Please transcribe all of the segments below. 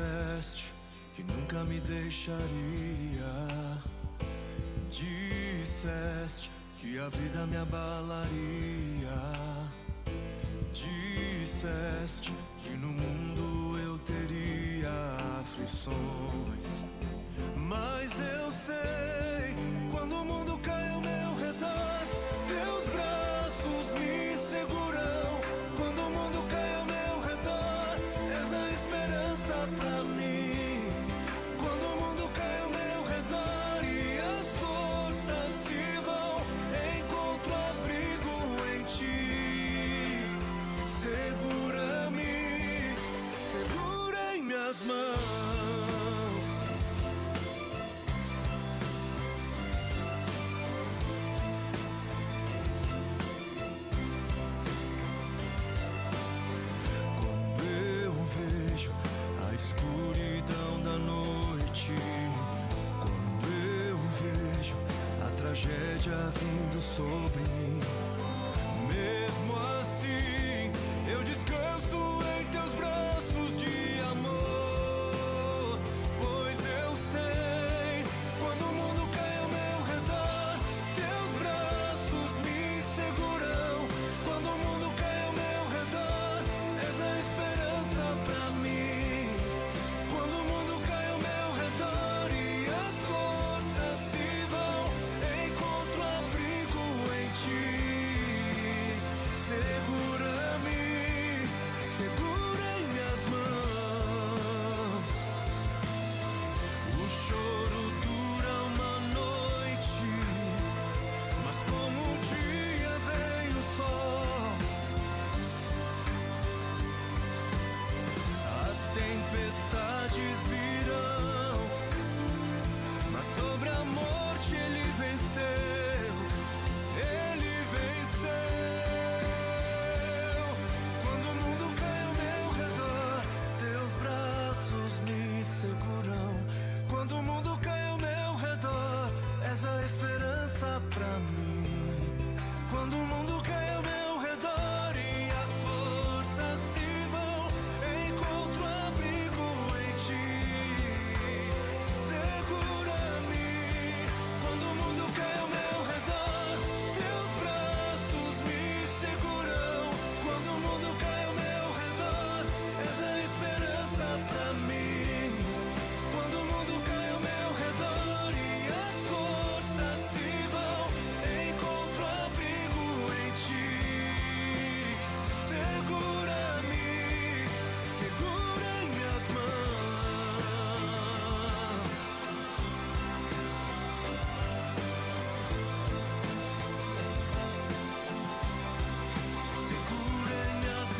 disseste que nunca me deixaria. Disseste que a vida me abalaria. Disseste que no mundo eu teria aflições. Mas eu sei, quando o mundo cai ao meu redor, teus braços me seguram. Quando o mundo cai ao meu redor, és a esperança pra mim. Quando o mundo cai ao meu redor e as forças se vão, encontro abrigo em ti. Segura-me, segura em minhas mãos. Escuridão da noite, quando eu vejo a tragédia vindo sobre mim, mesmo assim eu descanso em teus braços de amor, pois eu sei, quando o mundo cai ao meu redor, teus braços me seguram. Quando o mundo cai ao meu redor, és a esperança pra mim. Quando o mundo cai ao meu redor e as forças se vão, encontro abrigo em ti. Segura-me, segura em minhas mãos. O choro dura uma noite, mas como o dia vem o sol. As tempestades virão, mas sobre a morte ele venceu. Ele venceu. Quando o mundo cai ao meu redor, teus braços me seguram. Quando o mundo cai ao meu redor, és a esperança pra mim. Quando o mundo cai ao meu redor e as forças se vão, encontro abrigo em ti. Segura-me. Quando o mundo cai ao meu redor, teus braços me seguram. Quando o mundo cai ao meu redor, és a esperança pra mim. Quando o mundo cai ao meu redor e as forças se vão, encontro abrigo em ti. Segura-me, segura em minhas mãos. Segura em minhas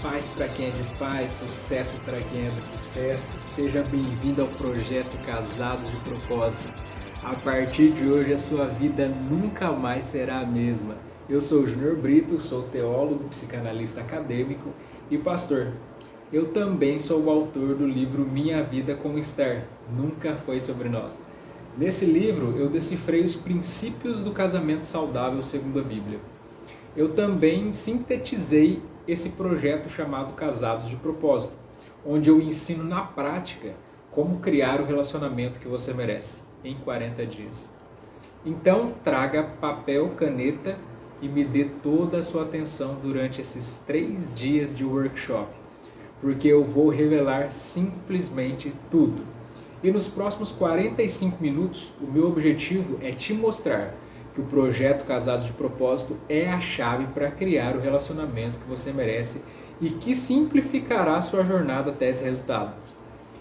Paz para quem é de paz, sucesso para quem é de sucesso. Seja bem-vindo ao projeto Casados de Propósito. A partir de hoje a sua vida nunca mais será a mesma. Eu sou o Júnior Brito, sou teólogo, psicanalista acadêmico e pastor. Eu também sou o autor do livro Minha Vida como Esther, Nunca Foi Sobre Nós. Nesse livro eu decifrei os princípios do casamento saudável segundo a Bíblia. Eu também sintetizei esse projeto chamado Casados de Propósito, onde eu ensino na prática como criar o relacionamento que você merece em 40 dias. Então traga papel, caneta e me dê toda a sua atenção durante esses 3 dias de workshop, porque eu vou revelar simplesmente tudo. E nos próximos 45 minutos, o meu objetivo é te mostrar que o projeto Casados de Propósito é a chave para criar o relacionamento que você merece e que simplificará a sua jornada até esse resultado.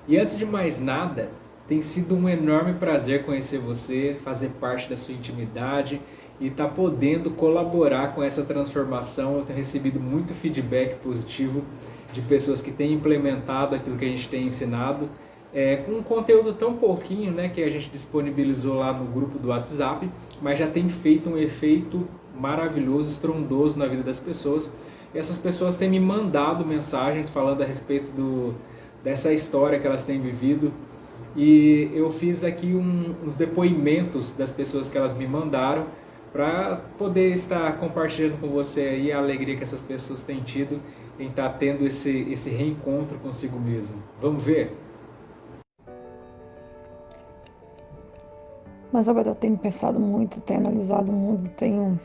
E antes de mais nada, tem sido um enorme prazer conhecer você, fazer parte da sua intimidade e estar podendo colaborar com essa transformação. Eu tenho recebido muito feedback positivo de pessoas que têm implementado aquilo que a gente tem ensinado, com um conteúdo tão pouquinho, né, que a gente disponibilizou lá no grupo do WhatsApp, mas já tem feito um efeito maravilhoso, estrondoso na vida das pessoas. E essas pessoas têm me mandado mensagens falando a respeito dessa história que elas têm vivido. E eu fiz aqui uns depoimentos das pessoas que elas me mandaram para poder estar compartilhando com você aí a alegria que essas pessoas têm tido em estar tendo esse reencontro consigo mesmo. Vamos ver? Mas agora eu tenho pensado muito, tenho analisado muito, tenho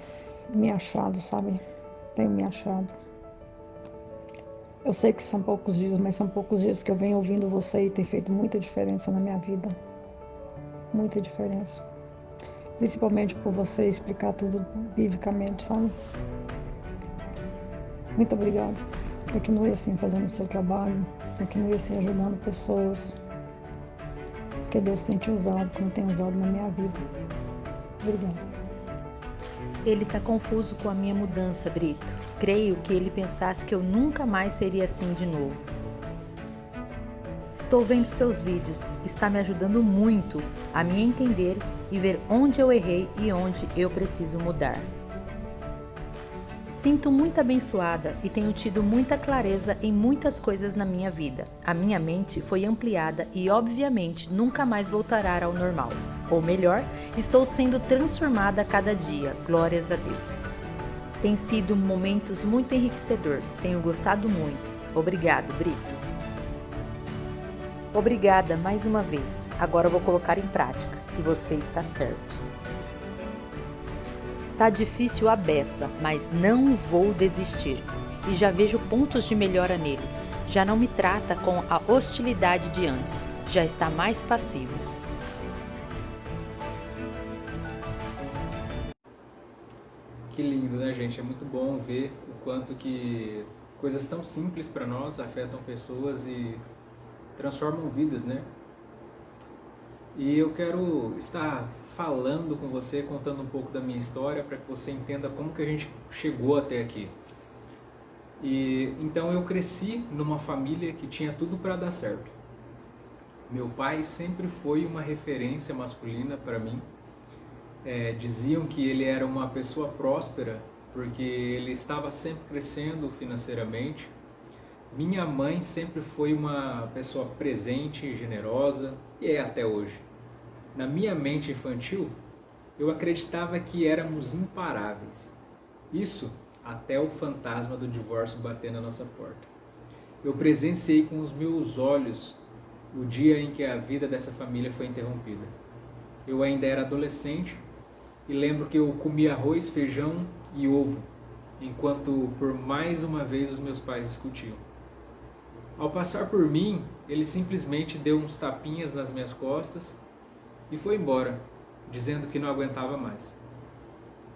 me achado, sabe? Tenho me achado. Eu sei que são poucos dias, mas são poucos dias que eu venho ouvindo você e tem feito muita diferença na minha vida. Muita diferença. Principalmente por você explicar tudo biblicamente, sabe? Muito obrigada. Continue assim fazendo o seu trabalho, continue assim ajudando pessoas. Que Deus tem te usado como tem usado na minha vida. Obrigada. Ele tá confuso com a minha mudança, Brito. Creio que ele pensasse que eu nunca mais seria assim de novo. Estou vendo seus vídeos, está me ajudando muito a me entender e ver onde eu errei e onde eu preciso mudar. Sinto muito abençoada e tenho tido muita clareza em muitas coisas na minha vida. A minha mente foi ampliada e, obviamente, nunca mais voltará ao normal. Ou melhor, estou sendo transformada a cada dia, glórias a Deus. Tem sido momentos muito enriquecedor, tenho gostado muito. Obrigado, Brito. Obrigada mais uma vez. Agora eu vou colocar em prática e você está certo. Tá difícil a beça, mas não vou desistir. E já vejo pontos de melhora nele. Já não me trata com a hostilidade de antes. Já está mais passivo. Que lindo, né, gente? É muito bom ver o quanto que coisas tão simples para nós afetam pessoas e transformam vidas, né? E eu quero estar falando com você, contando um pouco da minha história, para que você entenda como que a gente chegou até aqui. E então eu cresci numa família que tinha tudo para dar certo. Meu pai sempre foi uma referência masculina para mim. Diziam que ele era uma pessoa próspera porque ele estava sempre crescendo financeiramente. Minha mãe sempre foi uma pessoa presente e generosa, e é até hoje. Na minha mente infantil, eu acreditava que éramos imparáveis. Isso até o fantasma do divórcio bater na nossa porta. Eu presenciei com os meus olhos o dia em que a vida dessa família foi interrompida. Eu ainda era adolescente e lembro que eu comia arroz, feijão e ovo, enquanto por mais uma vez os meus pais discutiam. Ao passar por mim, ele simplesmente deu uns tapinhas nas minhas costas e foi embora, dizendo que não aguentava mais.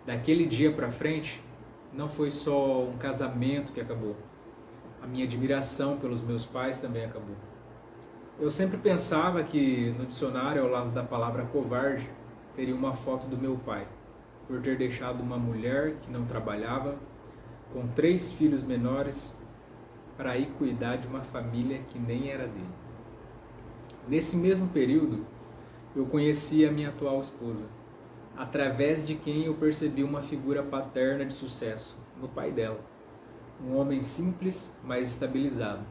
Daquele dia para frente, não foi só um casamento que acabou. A minha admiração pelos meus pais também acabou. Eu sempre pensava que no dicionário, ao lado da palavra covarde, teria uma foto do meu pai, por ter deixado uma mulher que não trabalhava, com 3 filhos menores, para ir cuidar de uma família que nem era dele. Nesse mesmo período, eu conheci a minha atual esposa, através de quem eu percebi uma figura paterna de sucesso, no pai dela. Um homem simples, mas estabilizado,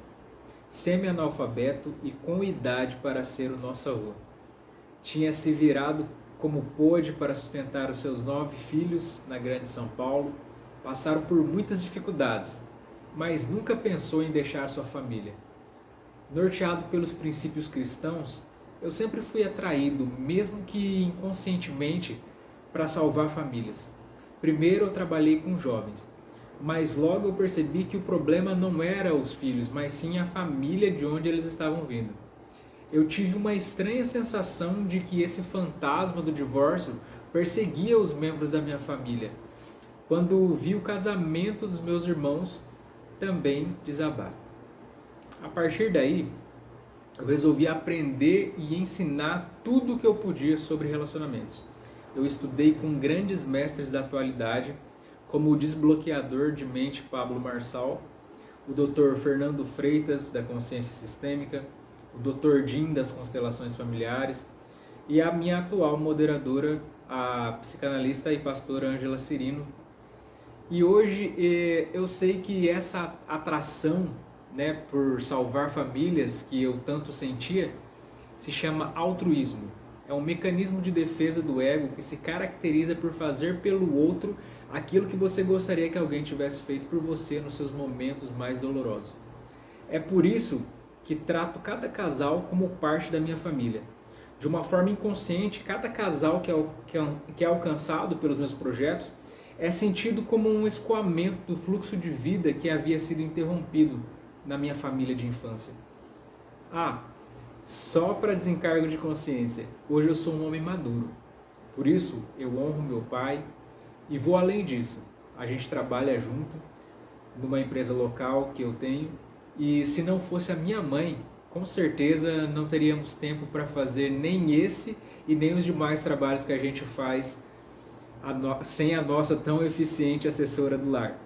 semi-analfabeto e com idade para ser o nosso avô. Tinha se virado como pôde para sustentar os seus 9 filhos na grande São Paulo, passaram por muitas dificuldades, mas nunca pensou em deixar sua família. Norteado pelos princípios cristãos, eu sempre fui atraído, mesmo que inconscientemente, para salvar famílias. Primeiro eu trabalhei com jovens, mas logo eu percebi que o problema não era os filhos, mas sim a família de onde eles estavam vindo. Eu tive uma estranha sensação de que esse fantasma do divórcio perseguia os membros da minha família, quando vi o casamento dos meus irmãos também desabar. A partir daí, eu resolvi aprender e ensinar tudo o que eu podia sobre relacionamentos. Eu estudei com grandes mestres da atualidade, como o desbloqueador de mente Pablo Marçal, o Dr. Fernando Freitas, da Consciência Sistêmica, o Dr. Jim, das Constelações Familiares, e a minha atual moderadora, a psicanalista e pastora Ângela Cirino, E hoje eu sei que essa atração, né, por salvar famílias que eu tanto sentia, se chama altruísmo. É um mecanismo de defesa do ego que se caracteriza por fazer pelo outro aquilo que você gostaria que alguém tivesse feito por você nos seus momentos mais dolorosos. É por isso que trato cada casal como parte da minha família. De uma forma inconsciente, cada casal que é alcançado pelos meus projetos é sentido como um escoamento do fluxo de vida que havia sido interrompido na minha família de infância. Ah, só para desencargo de consciência, hoje eu sou um homem maduro. Por isso, eu honro meu pai e vou além disso. A gente trabalha junto numa empresa local que eu tenho e se não fosse a minha mãe, com certeza não teríamos tempo para fazer nem esse e nem os demais trabalhos que a gente faz sem a nossa tão eficiente assessora do lar.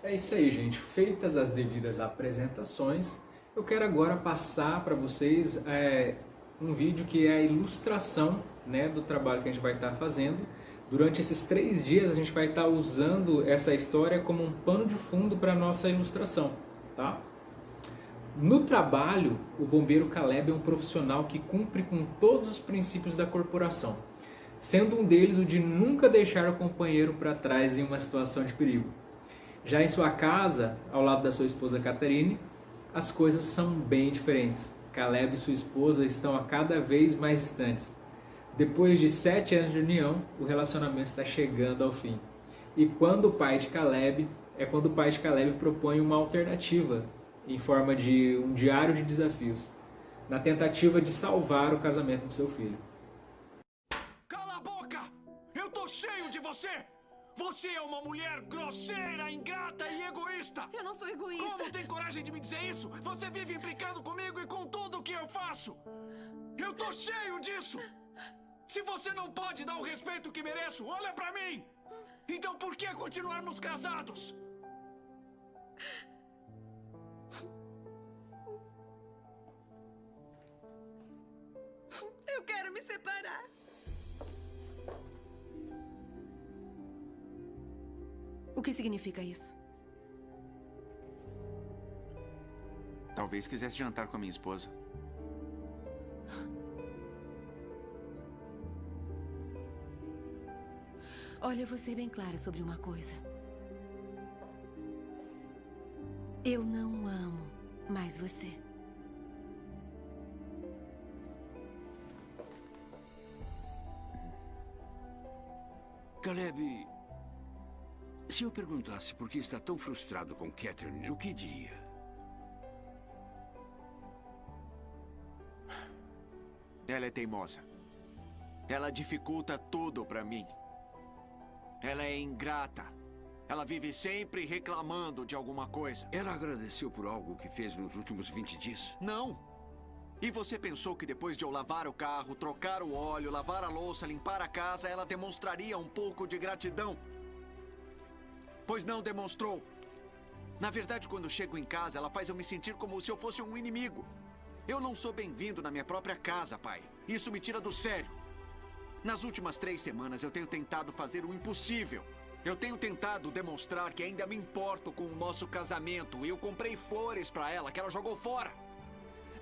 É isso aí, gente. Feitas as devidas apresentações, eu quero agora passar para vocês um vídeo que é a ilustração, né, do trabalho que a gente vai estar fazendo. Durante esses 3 dias a gente vai estar usando essa história como um pano de fundo para a nossa ilustração, tá? No trabalho, o bombeiro Caleb é um profissional que cumpre com todos os princípios da corporação, sendo um deles o de nunca deixar o companheiro para trás em uma situação de perigo. Já em sua casa, ao lado da sua esposa Catherine, as coisas são bem diferentes. Caleb e sua esposa estão a cada vez mais distantes. Depois de 7 anos de união, o relacionamento está chegando ao fim. E quando o pai de Caleb propõe uma alternativa em forma de um diário de desafios, na tentativa de salvar o casamento do seu filho. Cala a boca! Eu tô cheio de você! Você é uma mulher grosseira, ingrata e egoísta! Eu não sou egoísta! Como tem coragem de me dizer isso? Você vive implicando comigo e com tudo o que eu faço! Eu tô cheio disso! Se você não pode dar o respeito que mereço, olha pra mim! Então por que continuarmos casados? Eu quero me separar. O que significa isso? Talvez quisesse jantar com a minha esposa. Olha, eu vou ser bem clara sobre uma coisa. Eu não amo mais você. Caleb, se eu perguntasse por que está tão frustrado com Catherine, o que diria? Ela é teimosa. Ela dificulta tudo pra mim. Ela é ingrata. Ela vive sempre reclamando de alguma coisa. Ela agradeceu por algo que fez nos últimos 20 dias? Não! E você pensou que depois de eu lavar o carro, trocar o óleo, lavar a louça, limpar a casa, ela demonstraria um pouco de gratidão? Pois não demonstrou. Na verdade, quando chego em casa, ela faz eu me sentir como se eu fosse um inimigo. Eu não sou bem-vindo na minha própria casa, pai. Isso me tira do sério. Nas últimas 3 semanas, eu tenho tentado fazer o impossível. Eu tenho tentado demonstrar que ainda me importo com o nosso casamento. E eu comprei flores pra ela, que ela jogou fora.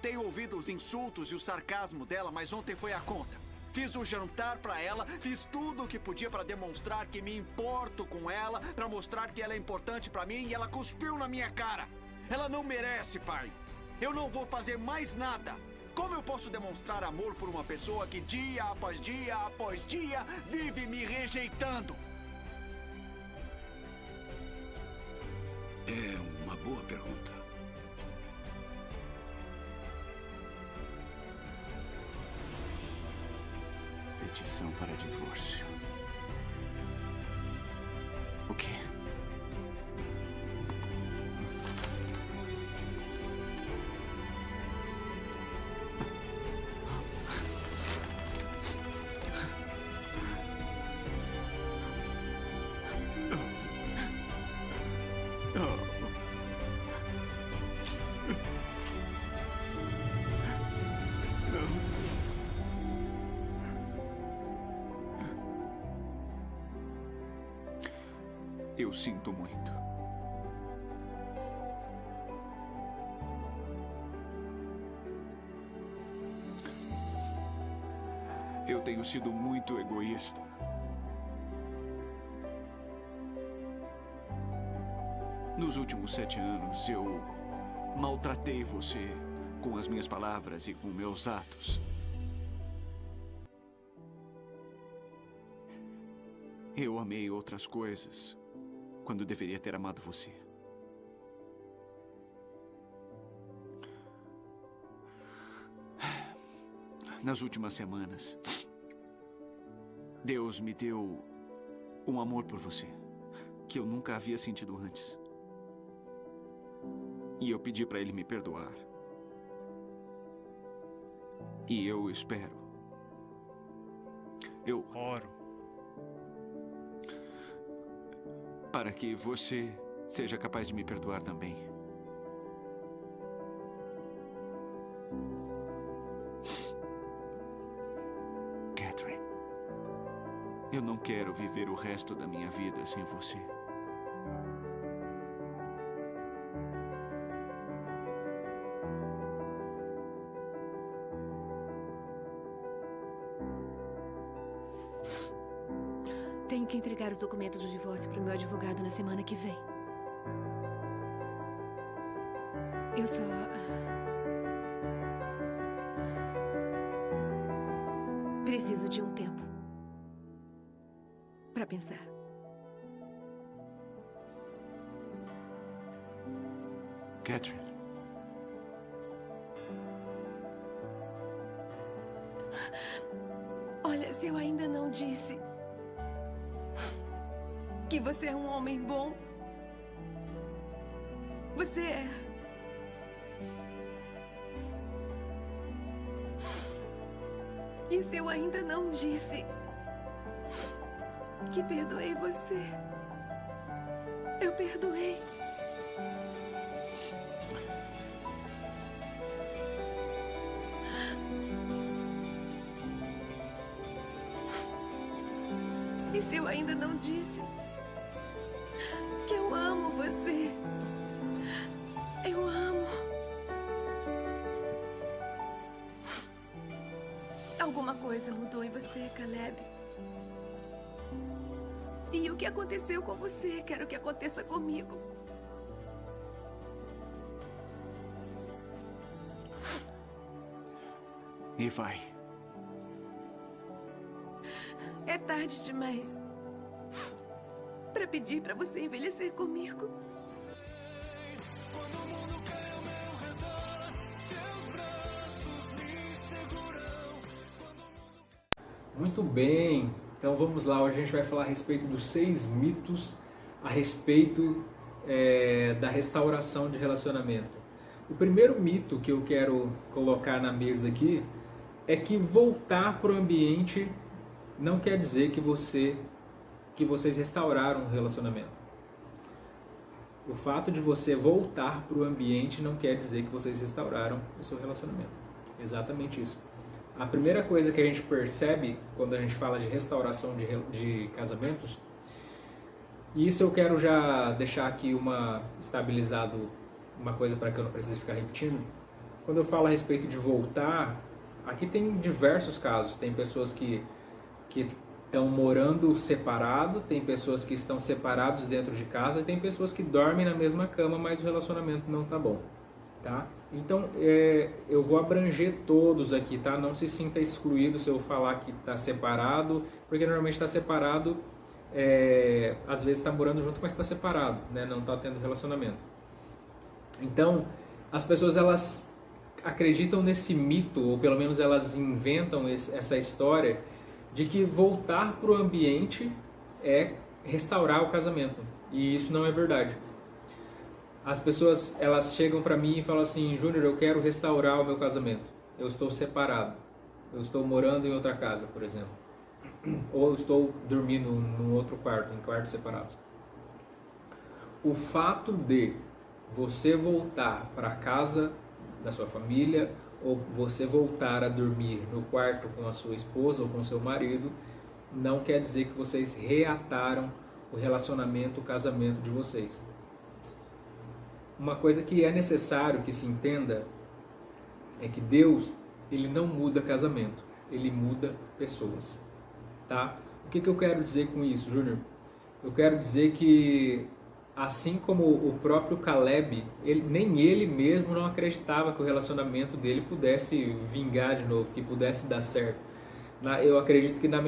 Tenho ouvido os insultos e o sarcasmo dela, mas ontem foi a conta. Fiz o jantar pra ela, fiz tudo o que podia pra demonstrar que me importo com ela, pra mostrar que ela é importante pra mim, e ela cuspiu na minha cara. Ela não merece, pai. Eu não vou fazer mais nada. Como eu posso demonstrar amor por uma pessoa que dia após dia vive me rejeitando? É uma boa pergunta. Petição para divórcio. O quê? Eu sinto muito. Eu tenho sido muito egoísta. Nos últimos 7 anos, eu maltratei você com as minhas palavras e com meus atos. Eu amei outras coisas quando deveria ter amado você. Nas últimas semanas, Deus me deu um amor por você que eu nunca havia sentido antes. E eu pedi para Ele me perdoar. E eu espero. Eu Oro. para que você seja capaz de me perdoar também. Catherine, eu não quero viver o resto da minha vida sem você. Tenho que entregar os documentos do divórcio para o meu advogado na semana que vem. Eu só... preciso de um tempo para pensar. Catherine. Olha, se eu ainda não disse que você é um homem bom, você é. E se eu ainda não disse que perdoei você, eu perdoei. E se eu ainda não disse que eu amo você, eu amo. Alguma coisa mudou em você, Caleb. E o que aconteceu com você, quero que aconteça comigo. E vai. É tarde demais para pedir para você envelhecer comigo. Quando o mundo cai ao meu redor, teus braços me seguram. Quando o mundo... Muito bem, então vamos lá. Hoje a gente vai falar a respeito dos 6 mitos a respeito da restauração de relacionamento. O primeiro mito que eu quero colocar na mesa aqui é que voltar para o ambiente não quer dizer que vocês restauraram o relacionamento. O fato de você voltar para o ambiente não quer dizer que vocês restauraram o seu relacionamento. Exatamente isso. A primeira coisa que a gente percebe quando a gente fala de restauração de casamentos, e isso eu quero já deixar aqui estabilizado uma coisa para que eu não precise ficar repetindo. Quando eu falo a respeito de voltar, aqui tem diversos casos. Tem pessoas que estão morando separado, tem pessoas que estão separados dentro de casa e tem pessoas que dormem na mesma cama, mas o relacionamento não tá bom, tá? Então, eu vou abranger todos aqui, tá? Não se sinta excluído se eu falar que está separado, porque normalmente está separado, às vezes está morando junto, mas está separado, né? Não está tendo relacionamento. Então, as pessoas, elas acreditam nesse mito, ou pelo menos elas inventam essa história de que voltar para o ambiente é restaurar o casamento. E isso não é verdade. As pessoas, elas chegam para mim e falam assim: Júnior, eu quero restaurar o meu casamento. Eu estou separado. Eu estou morando em outra casa, por exemplo. Ou eu estou dormindo num outro quarto, em quartos separados. O fato de você voltar para a casa da sua família, ou você voltar a dormir no quarto com a sua esposa ou com seu marido, não quer dizer que vocês reataram o relacionamento, o casamento de vocês. Uma coisa que é necessário que se entenda é que Deus, ele não muda casamento, ele muda pessoas, tá? O que eu quero dizer com isso, Júnior? Eu quero dizer que, assim como o próprio Caleb, nem ele mesmo não acreditava que o relacionamento dele pudesse vingar de novo, que pudesse dar certo. Eu acredito que na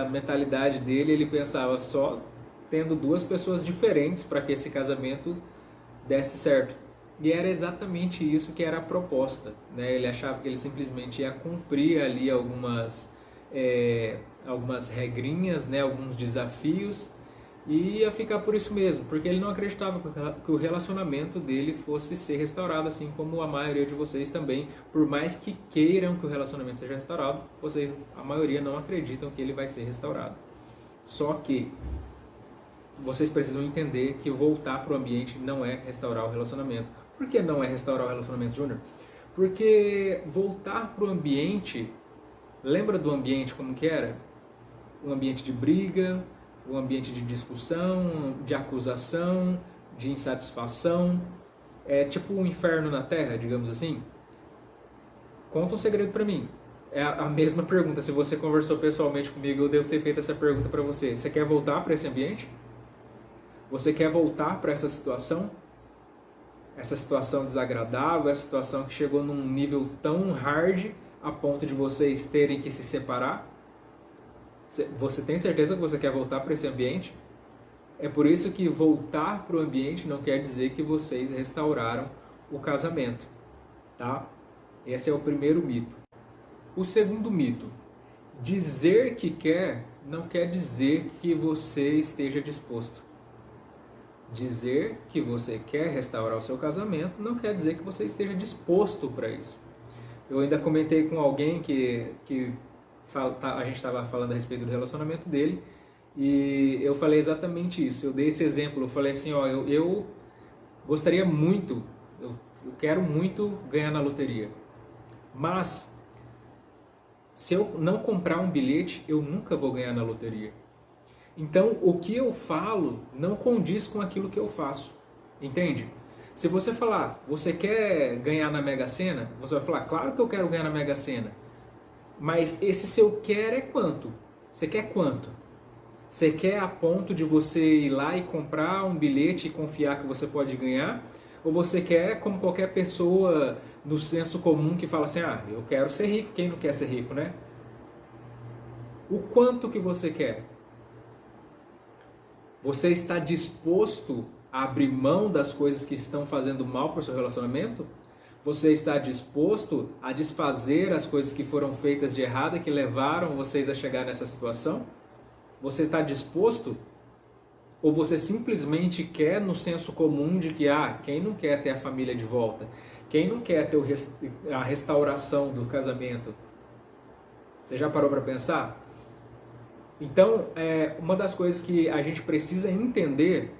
mentalidade dele, ele pensava só tendo duas pessoas diferentes para que esse casamento desse certo. E era exatamente isso que era a proposta, né? Ele achava que ele simplesmente ia cumprir ali algumas regrinhas, né? Alguns desafios, e ia ficar por isso mesmo, porque ele não acreditava que o relacionamento dele fosse ser restaurado, assim como a maioria de vocês também. Por mais que queiram que o relacionamento seja restaurado, a maioria não acreditam que ele vai ser restaurado. Só que vocês precisam entender que voltar para o ambiente não é restaurar o relacionamento. Por que não é restaurar o relacionamento, Júnior? Porque voltar para o ambiente, lembra do ambiente como que era? Um ambiente de briga, um ambiente de discussão, de acusação, de insatisfação. É tipo um inferno na Terra, digamos assim. Conta um segredo para mim. É a mesma pergunta. Se você conversou pessoalmente comigo, eu devo ter feito essa pergunta para você. Você quer voltar para esse ambiente? Você quer voltar para essa situação? Essa situação desagradável, essa situação que chegou num nível tão hard a ponto de vocês terem que se separar? Você tem certeza que você quer voltar para esse ambiente? É por isso que voltar para o ambiente não quer dizer que vocês restauraram o casamento, tá? Esse é o primeiro mito. O segundo mito: dizer que quer não quer dizer que você esteja disposto. Dizer que você quer restaurar o seu casamento não quer dizer que você esteja disposto para isso. Eu ainda comentei com alguém que a gente estava falando a respeito do relacionamento dele, e eu falei exatamente isso. Eu dei esse exemplo, eu falei assim, ó, eu gostaria muito, eu quero muito ganhar na loteria, mas se eu não comprar um bilhete, eu nunca vou ganhar na loteria. Então, o que eu falo não condiz com aquilo que eu faço, entende? Se você falar, você quer ganhar na Mega Sena, você vai falar, claro que eu quero ganhar na Mega Sena, mas esse seu quer é quanto? Você quer quanto? Você quer a ponto de você ir lá e comprar um bilhete e confiar que você pode ganhar? Ou você quer, como qualquer pessoa no senso comum que fala assim, ah, eu quero ser rico, quem não quer ser rico, né? O quanto que você quer? Você está disposto a abrir mão das coisas que estão fazendo mal para o seu relacionamento? Você está disposto a desfazer as coisas que foram feitas de errado e que levaram vocês a chegar nessa situação? Você está disposto? Ou você simplesmente quer no senso comum de que, quem não quer ter a família de volta? Quem não quer ter a restauração do casamento? Você já parou para pensar? Então, uma das coisas que a gente precisa entender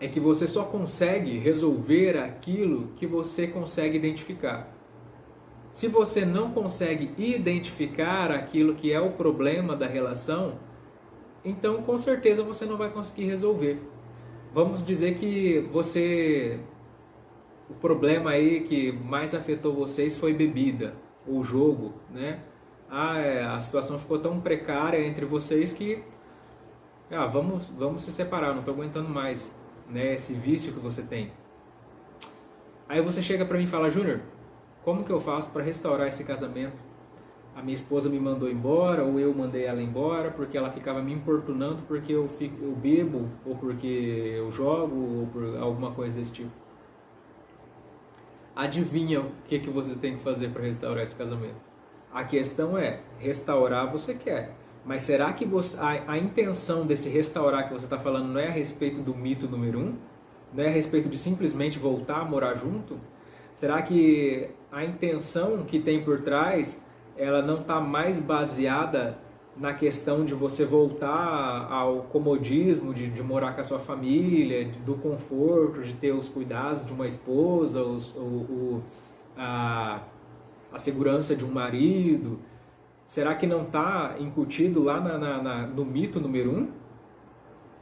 é que você só consegue resolver aquilo que você consegue identificar. Se você não consegue identificar aquilo que é o problema da relação, então com certeza você não vai conseguir resolver. Vamos dizer que o problema aí que mais afetou vocês foi bebida, ou jogo, né? A situação ficou tão precária entre vocês que vamos se separar, não estou aguentando mais, né, esse vício que você tem. Aí você chega para mim e fala, Júnior, como que eu faço para restaurar esse casamento? A minha esposa me mandou embora, ou eu mandei ela embora, porque ela ficava me importunando porque eu bebo, ou porque eu jogo, ou por alguma coisa desse tipo. Adivinha o que você tem que fazer para restaurar esse casamento? A questão é, restaurar você quer, mas será que a intenção desse restaurar que você está falando não é a respeito do mito número 1? Não é a respeito de simplesmente voltar a morar junto? Será que a intenção que tem por trás, ela não está mais baseada na questão de você voltar ao comodismo de morar com a sua família, do conforto, de ter os cuidados de uma esposa, a segurança de um marido? Será que não está incutido lá no mito número 1?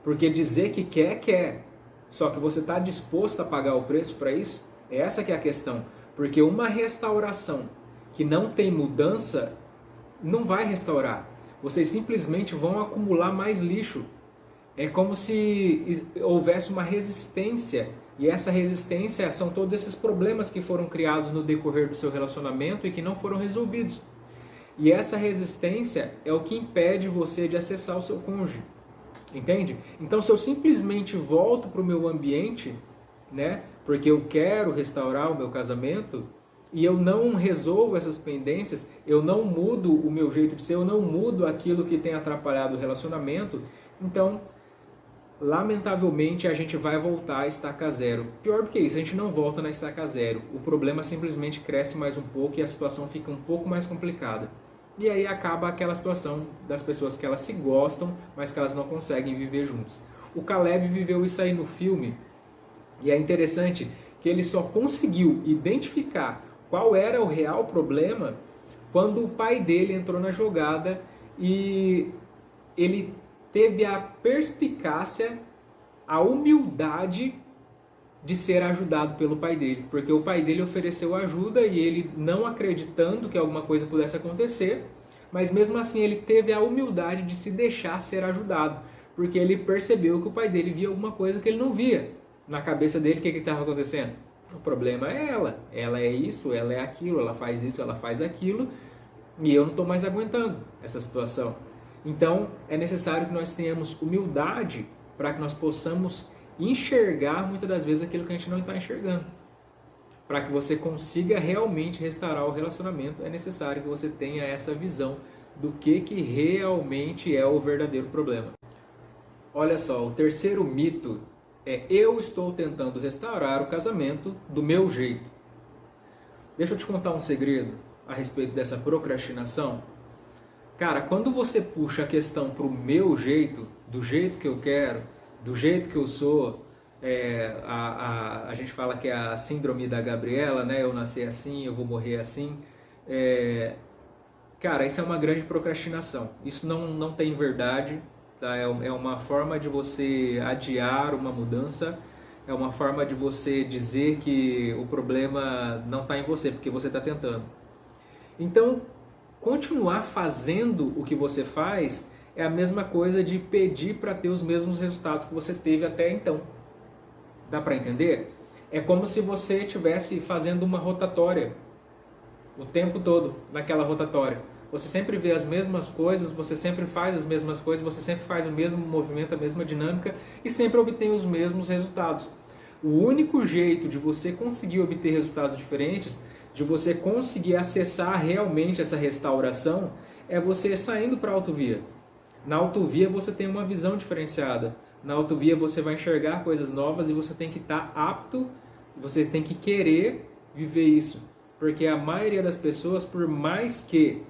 Porque dizer que quer, quer. Só que você está disposto a pagar o preço para isso? Essa que é a questão. Porque uma restauração que não tem mudança, não vai restaurar. Vocês simplesmente vão acumular mais lixo. É como se houvesse uma resistência. E essa resistência são todos esses problemas que foram criados no decorrer do seu relacionamento e que não foram resolvidos. E essa resistência é o que impede você de acessar o seu cônjuge. Entende? Então, se eu simplesmente volto para o meu ambiente, né, porque eu quero restaurar o meu casamento, e eu não resolvo essas pendências, eu não mudo o meu jeito de ser, eu não mudo aquilo que tem atrapalhado o relacionamento, então, lamentavelmente, a gente vai voltar à estaca zero. Pior do que isso, a gente não volta na estaca zero. O problema simplesmente cresce mais um pouco e a situação fica um pouco mais complicada. E aí acaba aquela situação das pessoas que elas se gostam, mas que elas não conseguem viver juntos. O Caleb viveu isso aí no filme, e é interessante que ele só conseguiu identificar qual era o real problema quando o pai dele entrou na jogada e ele teve a perspicácia, a humildade de ser ajudado pelo pai dele. Porque o pai dele ofereceu ajuda e ele, não acreditando que alguma coisa pudesse acontecer, mas mesmo assim ele teve a humildade de se deixar ser ajudado. Porque ele percebeu que o pai dele via alguma coisa que ele não via. Na cabeça dele, o que estava acontecendo? O problema é ela. Ela é isso, ela é aquilo, ela faz isso, ela faz aquilo. E eu não estou mais aguentando essa situação. Então, é necessário que nós tenhamos humildade para que nós possamos enxergar muitas das vezes aquilo que a gente não está enxergando. Para que você consiga realmente restaurar o relacionamento, é necessário que você tenha essa visão do que realmente é o verdadeiro problema. Olha só, o terceiro mito é: eu estou tentando restaurar o casamento do meu jeito. Deixa eu te contar um segredo a respeito dessa procrastinação. Cara, quando você puxa a questão para o meu jeito, do jeito que eu quero, do jeito que eu sou, a gente fala que é a síndrome da Gabriela, né? Eu nasci assim, eu vou morrer assim. Cara, isso é uma grande procrastinação. Isso não tem verdade, tá? É uma forma de você adiar uma mudança, é uma forma de você dizer que o problema não está em você, porque você está tentando. Então, continuar fazendo o que você faz é a mesma coisa de pedir para ter os mesmos resultados que você teve até então. Dá para entender? É como se você estivesse fazendo uma rotatória o tempo todo naquela rotatória. Você sempre vê as mesmas coisas, você sempre faz as mesmas coisas, você sempre faz o mesmo movimento, a mesma dinâmica e sempre obtém os mesmos resultados. O único jeito de você conseguir obter resultados diferentes, de você conseguir acessar realmente essa restauração, é você saindo para a autovia. Na autovia você tem uma visão diferenciada. Na autovia você vai enxergar coisas novas e você tem que estar apto, você tem que querer viver isso. Porque a maioria das pessoas, por mais que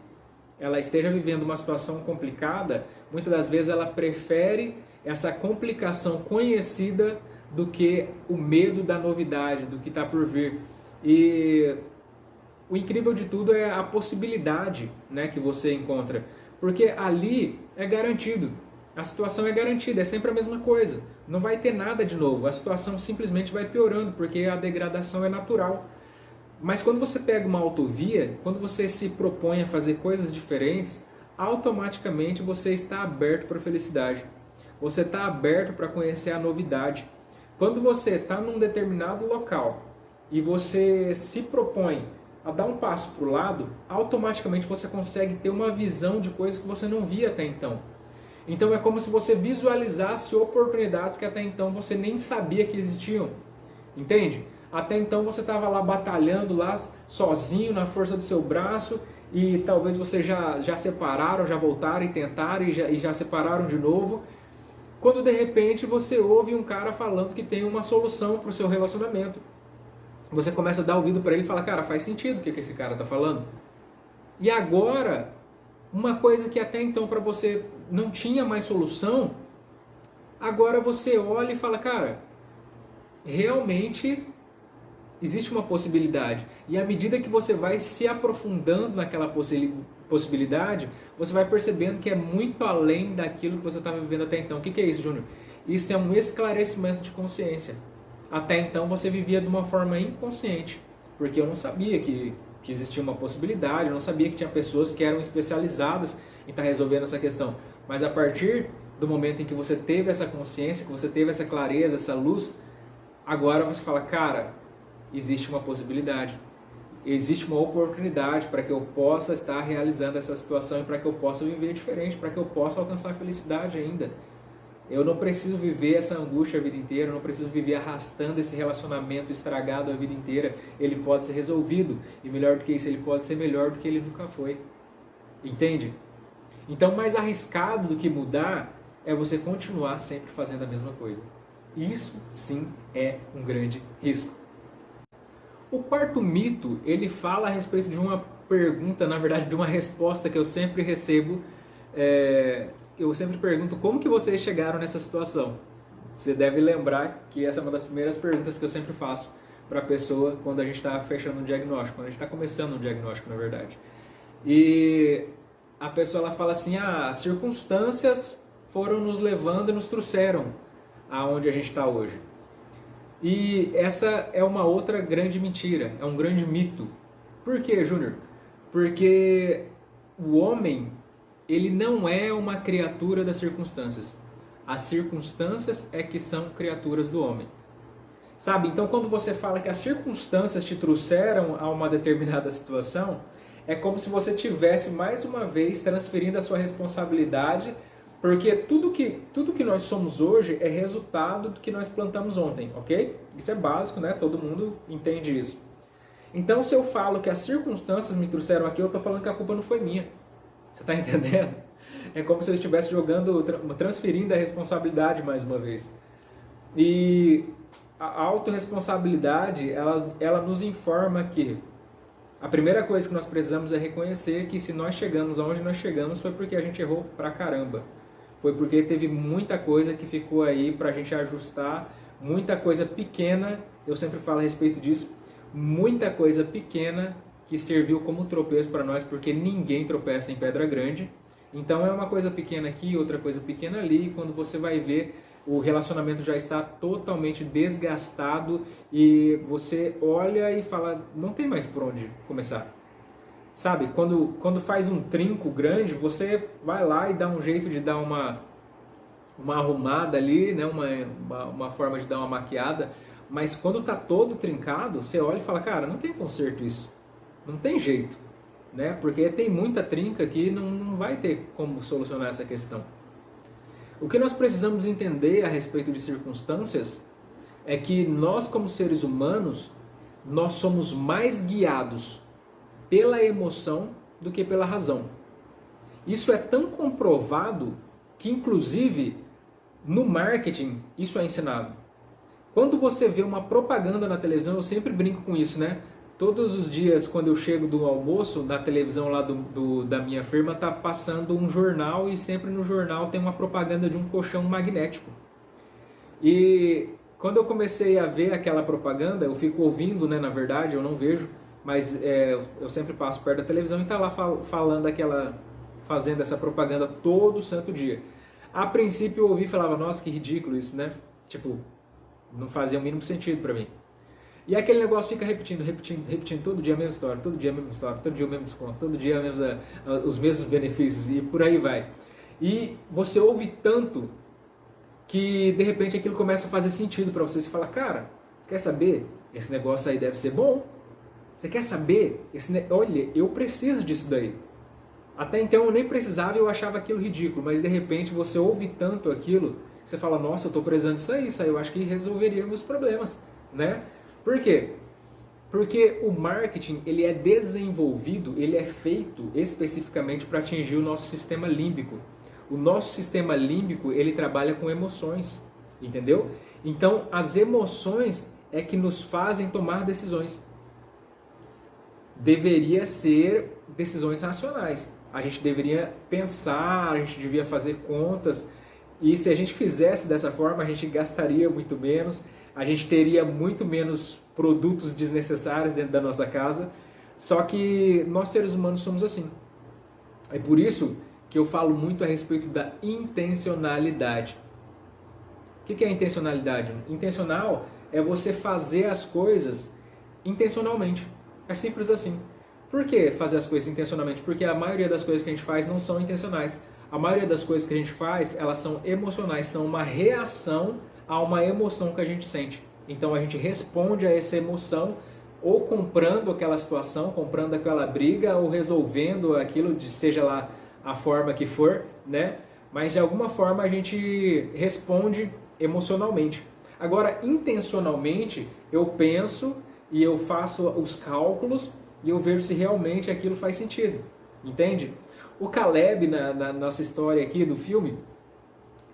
ela esteja vivendo uma situação complicada, muitas das vezes ela prefere essa complicação conhecida do que o medo da novidade, do que está por vir. E o incrível de tudo é a possibilidade, né, que você encontra. Porque ali é garantido. A situação é garantida, é sempre a mesma coisa. Não vai ter nada de novo. A situação simplesmente vai piorando, porque a degradação é natural. Mas quando você pega uma autovia, quando você se propõe a fazer coisas diferentes, automaticamente você está aberto para a felicidade. Você está aberto para conhecer a novidade. Quando você está num determinado local e você se propõe a dar um passo para o lado, automaticamente você consegue ter uma visão de coisas que você não via até então. Então é como se você visualizasse oportunidades que até então você nem sabia que existiam. Entende? Até então você estava lá batalhando lá sozinho na força do seu braço e talvez você já separaram, já voltaram e tentaram e já separaram de novo. Quando de repente você ouve um cara falando que tem uma solução para o seu relacionamento. Você começa a dar ouvido para ele e fala: cara, faz sentido o que esse cara está falando. E agora, uma coisa que até então para você não tinha mais solução, agora você olha e fala: cara, realmente existe uma possibilidade. E à medida que você vai se aprofundando naquela possibilidade, você vai percebendo que é muito além daquilo que você estava vivendo até então. O que é isso, Júnior? Isso é um esclarecimento de consciência. Até então você vivia de uma forma inconsciente, porque eu não sabia que existia uma possibilidade, eu não sabia que tinha pessoas que eram especializadas em estar resolvendo essa questão. Mas a partir do momento em que você teve essa consciência, que você teve essa clareza, essa luz, agora você fala, cara, existe uma possibilidade. Existe uma oportunidade para que eu possa estar realizando essa situação e para que eu possa viver diferente, para que eu possa alcançar a felicidade ainda. Eu não preciso viver essa angústia a vida inteira, eu não preciso viver arrastando esse relacionamento estragado a vida inteira. Ele pode ser resolvido e melhor do que isso, ele pode ser melhor do que ele nunca foi. Entende? Então, mais arriscado do que mudar é você continuar sempre fazendo a mesma coisa. Isso sim é um grande risco. O quarto mito, ele fala a respeito de uma pergunta, na verdade de uma resposta que eu sempre recebo. Eu sempre pergunto como que vocês chegaram nessa situação. Você deve lembrar que essa é uma das primeiras perguntas que eu sempre faço para a pessoa quando a gente está fechando um diagnóstico, quando a gente está começando um diagnóstico, na verdade. E a pessoa ela fala assim, as circunstâncias foram nos levando e nos trouxeram aonde a gente está hoje. E essa é uma outra grande mentira, é um grande mito. Por quê, Júnior? Porque o homem, ele não é uma criatura das circunstâncias. As circunstâncias é que são criaturas do homem. Sabe? Então, quando você fala que as circunstâncias te trouxeram a uma determinada situação, é como se você tivesse mais uma vez transferindo a sua responsabilidade, porque tudo que nós somos hoje é resultado do que nós plantamos ontem, ok? Isso é básico, né? Todo mundo entende isso. Então, se eu falo que as circunstâncias me trouxeram aqui, eu estou falando que a culpa não foi minha. Você está entendendo? É como se eu estivesse transferindo a responsabilidade mais uma vez. E a autorresponsabilidade, ela nos informa que a primeira coisa que nós precisamos é reconhecer que se nós chegamos aonde nós chegamos foi porque a gente errou pra caramba. Foi porque teve muita coisa que ficou aí pra gente ajustar, muita coisa pequena, eu sempre falo a respeito disso, muita coisa pequena que serviu como tropeço para nós, porque ninguém tropeça em pedra grande. Então é uma coisa pequena aqui, outra coisa pequena ali, e quando você vai ver, o relacionamento já está totalmente desgastado e você olha e fala, não tem mais por onde começar. Sabe, quando faz um trinco grande, você vai lá e dá um jeito de dar uma arrumada ali, né? uma forma de dar uma maquiada, mas quando está todo trincado, você olha e fala, cara, não tem conserto isso, não tem jeito, né? Porque tem muita trinca que não vai ter como solucionar essa questão. O que nós precisamos entender a respeito de circunstâncias é que nós, como seres humanos, nós somos mais guiados pela emoção do que pela razão. Isso é tão comprovado que, inclusive, no marketing, isso é ensinado. Quando você vê uma propaganda na televisão, eu sempre brinco com isso, né? Todos os dias, quando eu chego do almoço, na televisão lá da minha firma, tá passando um jornal e sempre no jornal tem uma propaganda de um colchão magnético. E quando eu comecei a ver aquela propaganda, eu fico ouvindo, né, na verdade, eu não vejo, mas eu sempre passo perto da televisão e tá lá fazendo essa propaganda todo santo dia. A princípio eu ouvi e falava, nossa, que ridículo isso, né? Tipo, não fazia o mínimo sentido pra mim. E aquele negócio fica repetindo, todo dia a mesma história, todo dia a mesma história, todo dia o mesmo desconto, todo dia os mesmos benefícios e por aí vai. E você ouve tanto que de repente aquilo começa a fazer sentido para você. Você fala, cara, você quer saber? Esse negócio aí deve ser bom. Você quer saber? Olha, eu preciso disso daí. Até então eu nem precisava e eu achava aquilo ridículo, mas de repente você ouve tanto aquilo, você fala, nossa, eu estou precisando disso aí eu acho que resolveria meus problemas, né? Por quê? Porque o marketing, ele é desenvolvido, ele é feito especificamente para atingir o nosso sistema límbico. O nosso sistema límbico, ele trabalha com emoções, entendeu? Então, as emoções é que nos fazem tomar decisões. Deveria ser decisões racionais. A gente deveria pensar, a gente devia fazer contas, e se a gente fizesse dessa forma, a gente gastaria muito menos, a gente teria muito menos produtos desnecessários dentro da nossa casa. Só que nós seres humanos somos assim. É por isso que eu falo muito a respeito da intencionalidade. que é intencionalidade? Intencional é você fazer as coisas intencionalmente. É simples assim. Por que fazer as coisas intencionalmente? Porque a maioria das coisas que a gente faz não são intencionais. A maioria das coisas que a gente faz, elas são emocionais, são uma reação a uma emoção que a gente sente. Então a gente responde a essa emoção ou comprando aquela situação, comprando aquela briga, ou resolvendo aquilo, seja lá a forma que for, né? Mas de alguma forma a gente responde emocionalmente. Agora, intencionalmente, eu penso e eu faço os cálculos e eu vejo se realmente aquilo faz sentido, entende? O Caleb, na nossa história aqui do filme,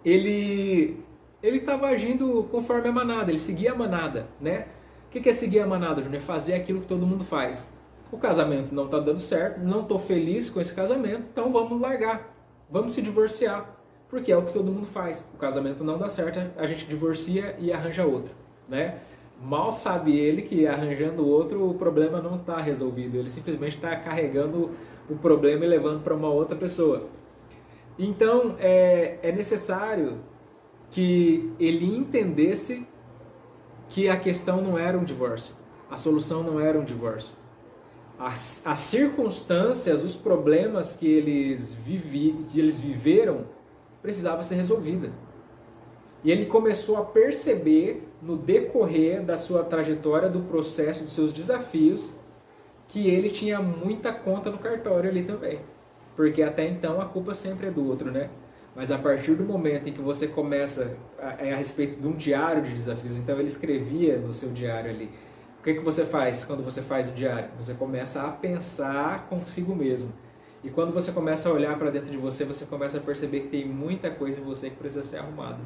ele estava agindo conforme a manada, ele seguia a manada, né? O que é seguir a manada, Júnior? É fazer aquilo que todo mundo faz. O casamento não está dando certo, não estou feliz com esse casamento, então vamos largar, vamos se divorciar, porque é o que todo mundo faz. O casamento não dá certo, a gente divorcia e arranja outro, né? Mal sabe ele que arranjando outro o problema não está resolvido, ele simplesmente está carregando o problema e levando para uma outra pessoa. Então é necessário que ele entendesse que a questão não era um divórcio, a solução não era um divórcio. As circunstâncias, os problemas que eles viveram, precisava ser resolvida. E ele começou a perceber no decorrer da sua trajetória, do processo, dos seus desafios, que ele tinha muita conta no cartório ali também. Porque até então a culpa sempre é do outro, né? Mas a partir do momento em que você começa a respeito de um diário de desafios, então ele escrevia no seu diário ali. O que você faz quando você faz o diário? Você começa a pensar consigo mesmo. E quando você começa a olhar para dentro de você, você começa a perceber que tem muita coisa em você que precisa ser arrumada.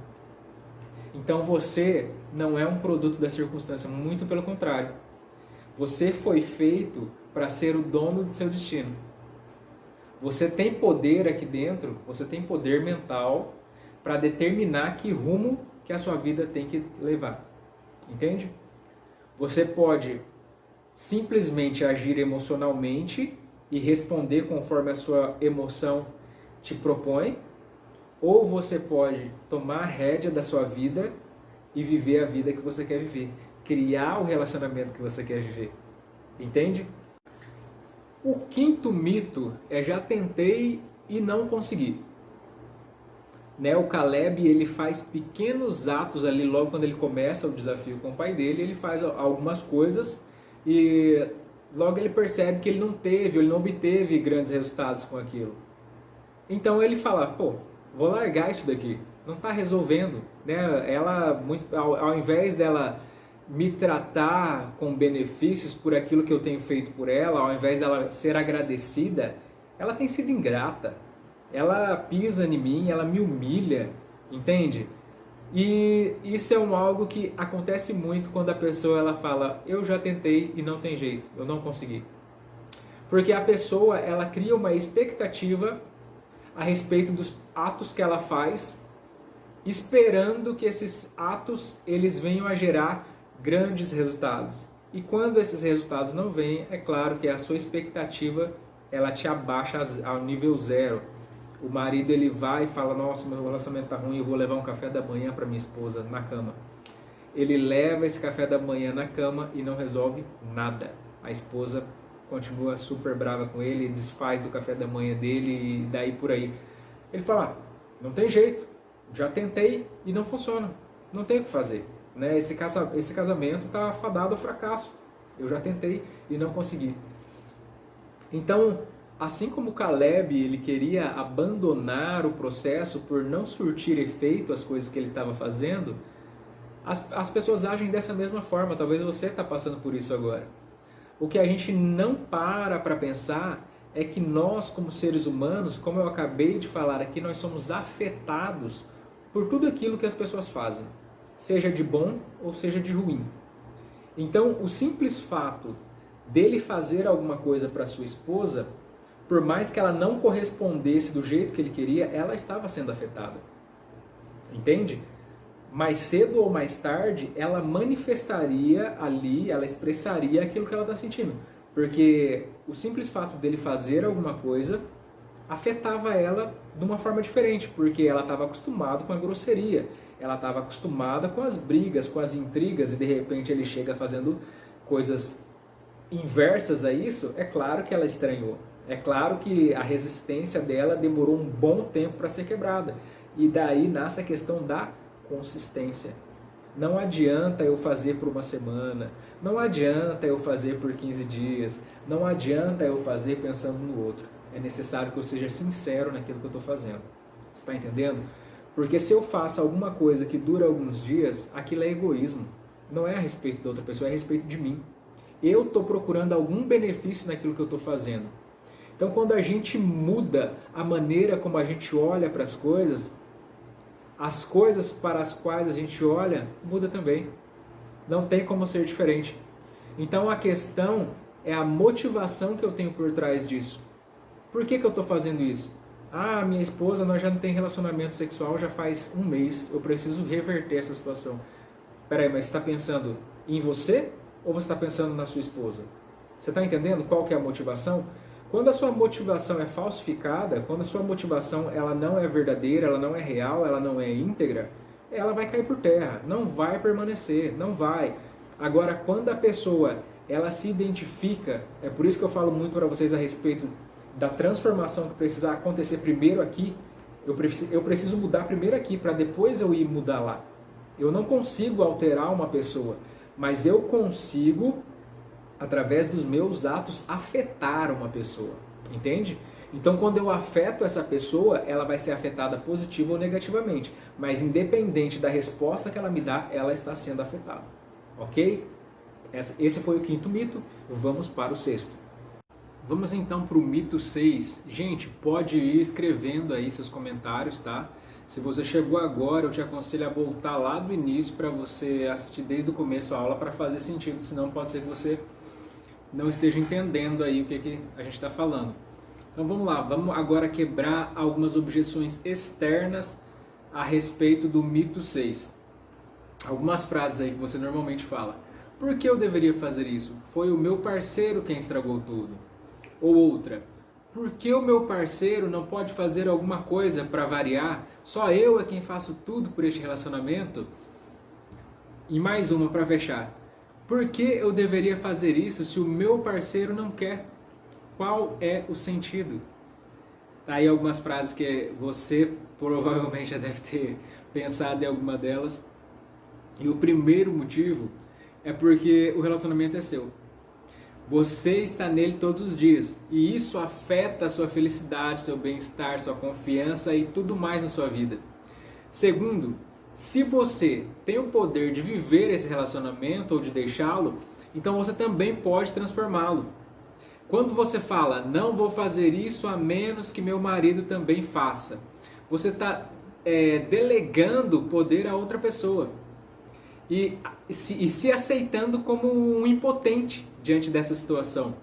Então você não é um produto da circunstância, muito pelo contrário. Você foi feito para ser o dono do seu destino. Você tem poder aqui dentro, você tem poder mental para determinar que rumo que a sua vida tem que levar. Entende? Você pode simplesmente agir emocionalmente e responder conforme a sua emoção te propõe, ou você pode tomar a rédea da sua vida e viver a vida que você quer viver, criar o relacionamento que você quer viver. Entende? O quinto mito é já tentei e não consegui. Né? O Caleb, ele faz pequenos atos ali logo quando ele começa o desafio com o pai dele, ele faz algumas coisas e logo ele percebe que ele não obteve grandes resultados com aquilo. Então ele fala, pô, vou largar isso daqui, não está resolvendo. Né? Ela, ao invés dela me tratar com benefícios por aquilo que eu tenho feito por ela, ao invés dela ser agradecida, ela tem sido ingrata. Ela pisa em mim, ela me humilha, entende? E isso é algo que acontece muito quando a pessoa ela fala, eu já tentei e não tem jeito, eu não consegui. Porque a pessoa ela cria uma expectativa a respeito dos atos que ela faz, esperando que esses atos eles venham a gerar grandes resultados. E quando esses resultados não vêm, é claro que a sua expectativa ela te abaixa ao nível zero. O marido ele vai e fala, nossa, meu relacionamento está ruim, eu vou levar um café da manhã para minha esposa na cama. Ele leva esse café da manhã na cama e não resolve nada. A esposa continua super brava com ele, desfaz do café da manhã dele e daí por aí. Ele fala, não tem jeito, já tentei e não funciona, não tem o que fazer. Né? Esse casamento está fadado ao fracasso. Eu já tentei e não consegui. Então, assim como Caleb ele queria abandonar o processo por não surtir efeito as coisas que ele estava fazendo, as pessoas agem dessa mesma forma. Talvez você está passando por isso agora. O que a gente não para pensar é que nós, como seres humanos, como eu acabei de falar aqui, nós somos afetados por tudo aquilo que as pessoas fazem. Seja de bom ou seja de ruim. Então, o simples fato dele fazer alguma coisa para sua esposa, por mais que ela não correspondesse do jeito que ele queria, ela estava sendo afetada. Entende? Mais cedo ou mais tarde, ela manifestaria ali, ela expressaria aquilo que ela está sentindo. Porque o simples fato dele fazer alguma coisa afetava ela de uma forma diferente, porque ela estava acostumada com a grosseria. ela estava acostumada com as brigas, com as intrigas, e de repente ele chega fazendo coisas inversas a isso, é claro que ela estranhou. É claro que a resistência dela demorou um bom tempo para ser quebrada. E daí nasce a questão da consistência. Não adianta eu fazer por uma semana, não adianta eu fazer por 15 dias, não adianta eu fazer pensando no outro. É necessário que eu seja sincero naquilo que eu estou fazendo. Você está entendendo? Porque se eu faço alguma coisa que dura alguns dias, aquilo é egoísmo. Não é a respeito da outra pessoa, é a respeito de mim. Eu estou procurando algum benefício naquilo que eu estou fazendo. Então, quando a gente muda a maneira como a gente olha para as coisas para as quais a gente olha, muda também. Não tem como ser diferente. Então, a questão é a motivação que eu tenho por trás disso. Por que eu estou fazendo isso? Ah, minha esposa, nós já não tem relacionamento sexual já faz um mês. Eu preciso reverter essa situação. Peraí, mas você está pensando em você ou você está pensando na sua esposa? Você está entendendo qual que é a motivação? Quando a sua motivação é falsificada, quando a sua motivação ela não é verdadeira, ela não é real, ela não é íntegra, ela vai cair por terra, não vai permanecer, não vai. Agora, quando a pessoa ela se identifica, é por isso que eu falo muito para vocês a respeito da transformação que precisa acontecer primeiro aqui. Eu preciso mudar primeiro aqui para depois eu ir mudar lá. Eu não consigo alterar uma pessoa, mas eu consigo, através dos meus atos, afetar uma pessoa. Entende? Então, quando eu afeto essa pessoa, ela vai ser afetada positiva ou negativamente. Mas independente da resposta que ela me dá, ela está sendo afetada. Ok? Esse foi o quinto mito. Vamos para o sexto. Vamos então para o mito 6. Gente, pode ir escrevendo aí seus comentários, tá? Se você chegou agora, eu te aconselho a voltar lá do início para você assistir desde o começo a aula para fazer sentido, senão pode ser que você não esteja entendendo aí o que a gente está falando. Então vamos lá, vamos agora quebrar algumas objeções externas a respeito do mito 6. Algumas frases aí que você normalmente fala. Por que eu deveria fazer isso? Foi o meu parceiro quem estragou tudo. Ou outra, por que o meu parceiro não pode fazer alguma coisa para variar? Só eu é quem faço tudo por este relacionamento? E mais uma para fechar. Por que eu deveria fazer isso se o meu parceiro não quer? Qual é o sentido? Tá aí algumas frases que você provavelmente já deve ter pensado em alguma delas. E o primeiro motivo é porque o relacionamento é seu. Você está nele todos os dias. E isso afeta a sua felicidade, seu bem-estar, sua confiança e tudo mais na sua vida. Segundo, se você tem o poder de viver esse relacionamento ou de deixá-lo, então você também pode transformá-lo. Quando você fala, não vou fazer isso a menos que meu marido também faça, você está delegando poder a outra pessoa. E se aceitando como um impotente diante dessa situação.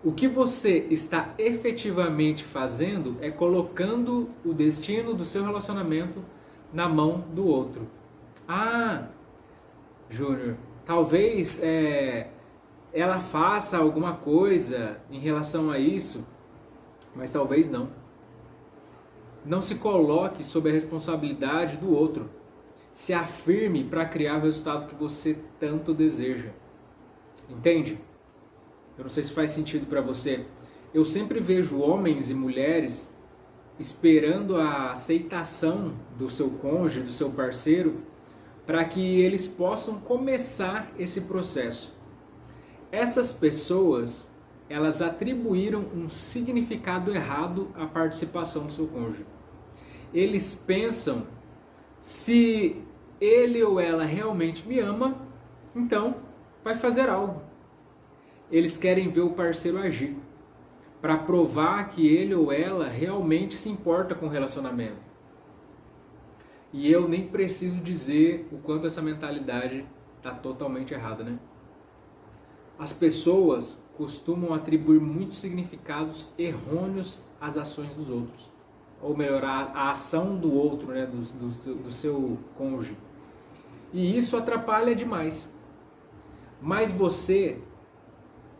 O que você está efetivamente fazendo é colocando o destino do seu relacionamento na mão do outro. Ah, Júnior, talvez ela faça alguma coisa em relação a isso, mas talvez não. Não se coloque sob a responsabilidade do outro. Se afirme para criar o resultado que você tanto deseja. Entende? Eu não sei se faz sentido para você. Eu sempre vejo homens e mulheres esperando a aceitação do seu cônjuge, do seu parceiro, para que eles possam começar esse processo. Essas pessoas, elas atribuíram um significado errado à participação do seu cônjuge. Eles pensam, se ele ou ela realmente me ama, então vai fazer algo. Eles querem ver o parceiro agir, para provar que ele ou ela realmente se importa com o relacionamento. E eu nem preciso dizer o quanto essa mentalidade está totalmente errada, né? As pessoas costumam atribuir muitos significados errôneos às ações dos outros. Ou melhor, a ação do outro, né, do seu cônjuge. E isso atrapalha demais. Mas você,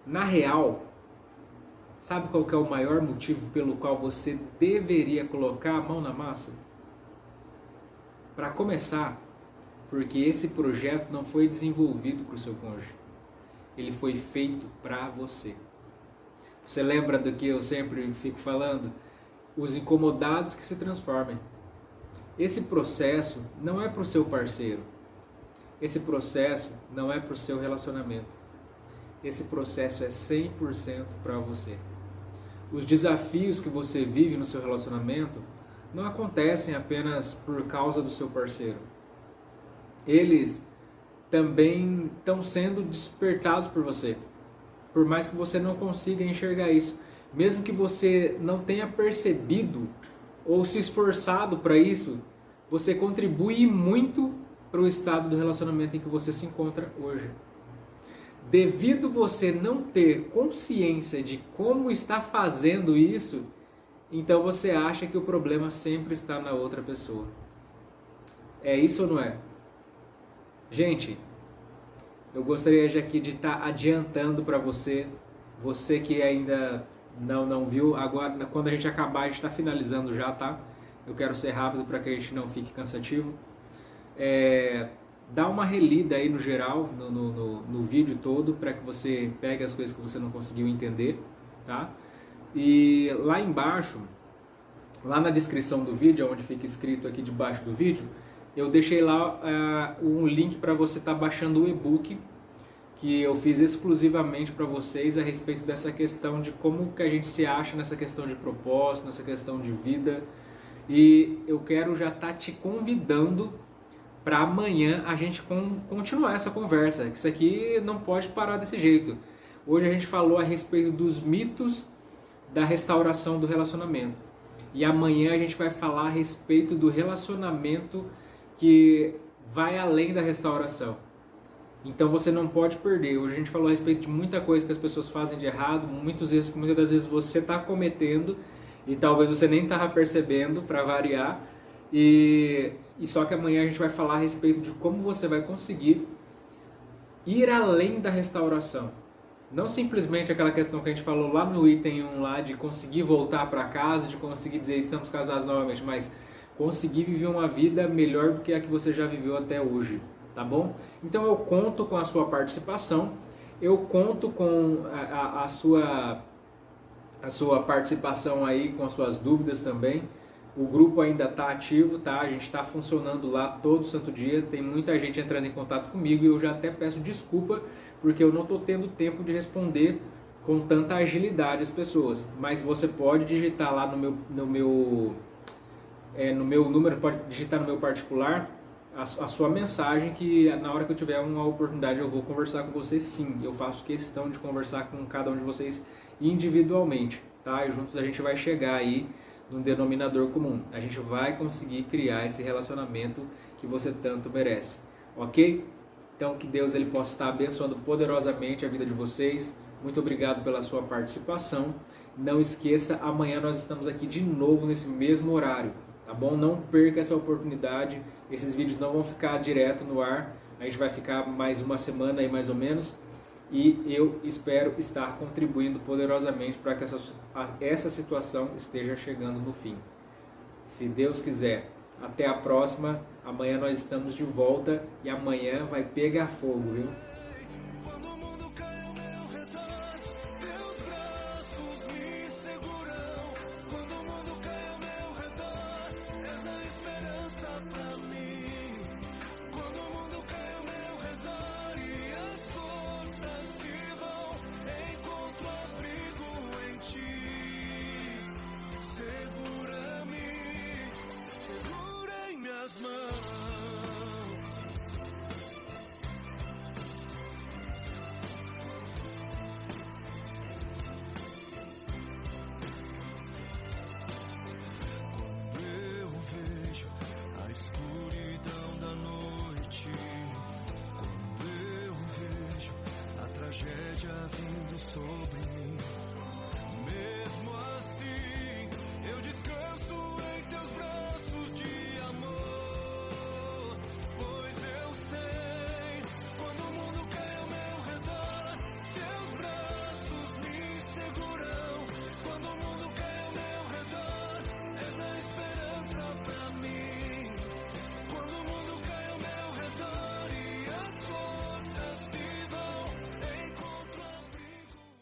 na real, sabe qual que é o maior motivo pelo qual você deveria colocar a mão na massa? Para começar, porque esse projeto não foi desenvolvido para o seu cônjuge. Ele foi feito para você. Você lembra do que eu sempre fico falando? Os incomodados que se transformem. Esse processo não é para o seu parceiro. Esse processo não é para o seu relacionamento. Esse processo é 100% para você. Os desafios que você vive no seu relacionamento não acontecem apenas por causa do seu parceiro. Eles também estão sendo despertados por você. Por mais que você não consiga enxergar isso. Mesmo que você não tenha percebido ou se esforçado para isso, você contribui muito para o estado do relacionamento em que você se encontra hoje. Devido você não ter consciência de como está fazendo isso, então você acha que o problema sempre está na outra pessoa. É isso ou não é? Gente, eu gostaria de aqui de estar adiantando para você que ainda não viu, agora quando a gente acabar, a gente está finalizando já, tá? Eu quero ser rápido para que a gente não fique cansativo. Dá uma relida aí no geral, no vídeo todo, para que você pegue as coisas que você não conseguiu entender, tá? E lá embaixo, lá na descrição do vídeo, onde fica escrito aqui debaixo do vídeo, eu deixei lá um link para você estar baixando o e-book que eu fiz exclusivamente para vocês a respeito dessa questão de como que a gente se acha nessa questão de propósito, nessa questão de vida. E eu quero já estar te convidando para amanhã a gente continuar essa conversa, que isso aqui não pode parar desse jeito. Hoje a gente falou a respeito dos mitos da restauração do relacionamento. E amanhã a gente vai falar a respeito do relacionamento que vai além da restauração. Então você não pode perder. Hoje a gente falou a respeito de muita coisa que as pessoas fazem de errado, muitos erros que muitas das vezes você está cometendo e talvez você nem estava percebendo, para variar. E só que amanhã a gente vai falar a respeito de como você vai conseguir ir além da restauração. Não simplesmente aquela questão que a gente falou lá no item 1 lá, de conseguir voltar para casa, de conseguir dizer estamos casados novamente, mas conseguir viver uma vida melhor do que a que você já viveu até hoje, tá bom? Então eu conto com a sua participação, eu conto com a sua participação aí, com as suas dúvidas também. O grupo ainda está ativo, tá? A gente está funcionando lá todo santo dia, tem muita gente entrando em contato comigo e eu já até peço desculpa porque eu não estou tendo tempo de responder com tanta agilidade as pessoas. Mas você pode digitar lá no meu número, pode digitar no meu particular a sua mensagem, que na hora que eu tiver uma oportunidade eu vou conversar com vocês sim. Eu faço questão de conversar com cada um de vocês individualmente, tá? E juntos a gente vai chegar aí num denominador comum. A gente vai conseguir criar esse relacionamento que você tanto merece, ok? Então que Deus ele possa estar abençoando poderosamente a vida de vocês. Muito obrigado pela sua participação. Não esqueça, amanhã nós estamos aqui de novo nesse mesmo horário, tá bom? Não perca essa oportunidade. Esses vídeos não vão ficar direto no ar. A gente vai ficar mais uma semana aí mais ou menos. E eu espero estar contribuindo poderosamente para que essa situação esteja chegando no fim. Se Deus quiser. Até a próxima. Amanhã nós estamos de volta e amanhã vai pegar fogo, viu? Quando o mundo cai ao meu redor, teus braços me seguram. Quando o mundo cai ao meu redor, és a esperança pra mim. Quando o mundo cai ao meu redor e as forças se vão, encontro abrigo em ti. Segura-me, segura em minhas mãos. Quando eu vejo a escuridão da noite, quando eu vejo a tragédia vindo sobre mim,